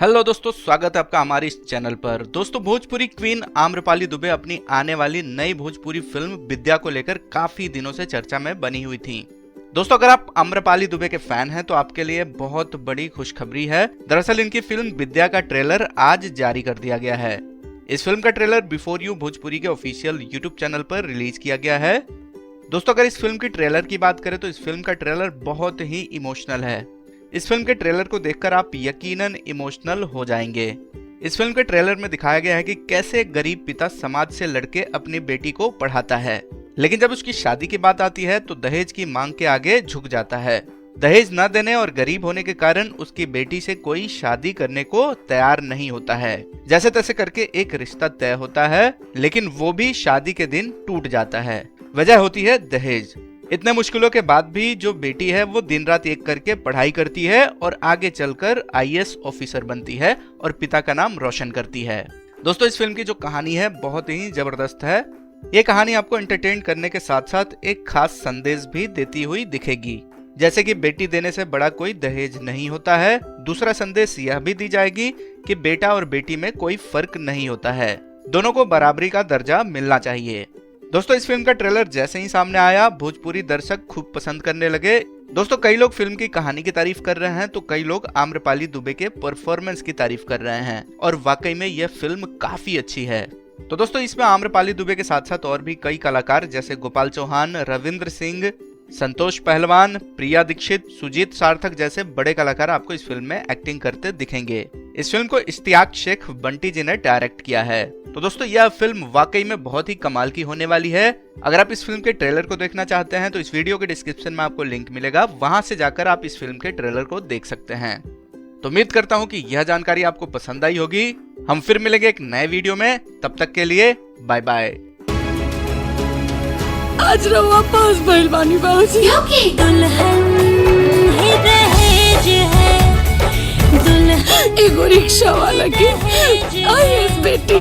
Hello दोस्तों, स्वागत है आपका हमारे इस चैनल पर। दोस्तों, भोजपुरी क्वीन आम्रपाली दुबे अपनी आने वाली नई भोजपुरी फिल्म विद्या को लेकर काफी दिनों से चर्चा में बनी हुई थी। दोस्तों, अगर आप आम्रपाली दुबे के फैन हैं तो आपके लिए बहुत बड़ी खुशखबरी है। दरअसल इनकी फिल्म विद्या का ट्रेलर आज जारी कर दिया गया है। इस फिल्म का ट्रेलर बिफोर यू भोजपुरी के ऑफिशियल यूट्यूब चैनल पर रिलीज किया गया है। दोस्तों, अगर इस फिल्म की ट्रेलर की बात करें तो इस फिल्म का ट्रेलर बहुत ही इमोशनल है। इस फिल्म के ट्रेलर को देखकर आप यकीनन इमोशनल हो जाएंगे। इस फिल्म के ट्रेलर में दिखाया गया है कि कैसे गरीब पिता समाज से लड़के अपनी बेटी को पढ़ाता है, लेकिन जब उसकी शादी की बात आती है तो दहेज की मांग के आगे झुक जाता है। दहेज न देने और गरीब होने के कारण उसकी बेटी से कोई शादी करने को तैयार नहीं होता है। जैसे तैसे करके एक रिश्ता तय होता है, लेकिन वो भी शादी के दिन टूट जाता है। वजह होती है दहेज। इतने मुश्किलों के बाद भी जो बेटी है वो दिन रात एक करके पढ़ाई करती है और आगे चलकर आईएएस ऑफिसर बनती है और पिता का नाम रोशन करती है। दोस्तों, इस फिल्म की जो कहानी है बहुत ही जबरदस्त है। ये कहानी आपको एंटरटेन करने के साथ साथ एक खास संदेश भी देती हुई दिखेगी, जैसे कि बेटी देने से बड़ा कोई दहेज नहीं होता है। दूसरा संदेश यह भी दी जाएगी कि बेटा और बेटी में कोई फर्क नहीं होता है, दोनों को बराबरी का दर्जा मिलना चाहिए। दोस्तों, इस फिल्म का ट्रेलर जैसे ही सामने आया भोजपुरी दर्शक खूब पसंद करने लगे। दोस्तों, कई लोग फिल्म की कहानी की तारीफ कर रहे हैं तो कई लोग आम्रपाली दुबे के परफॉर्मेंस की तारीफ कर रहे हैं, और वाकई में यह फिल्म काफी अच्छी है। तो दोस्तों, इसमें आम्रपाली दुबे के साथ साथ और भी कई कलाकार जैसे गोपाल चौहान, रविंद्र सिंह, संतोष पहलवान, प्रिया दीक्षित, सुजीत सार्थक जैसे बड़े कलाकार आपको इस फिल्म में एक्टिंग करते दिखेंगे। इस फिल्म को इश्तियाक शेख बंटी जी ने डायरेक्ट किया है। तो दोस्तों, यह फिल्म वाकई में बहुत ही कमाल की होने वाली है। अगर आप इस फिल्म के ट्रेलर को देखना चाहते हैं तो इस वीडियो के डिस्क्रिप्शन में आपको लिंक मिलेगा, वहां से जाकर आप इस फिल्म के ट्रेलर को देख सकते हैं। तो उम्मीद करता हूँ कि यह जानकारी आपको पसंद आई होगी। हम फिर मिलेंगे एक नए वीडियो में, तब तक के लिए बाय बाय। आज रवा पास बैलवानी बाबूजी, क्योंकि दुल्हन ही दहेज है, दुल्हन एगो रिक्शा वाला की आईएएस बेटी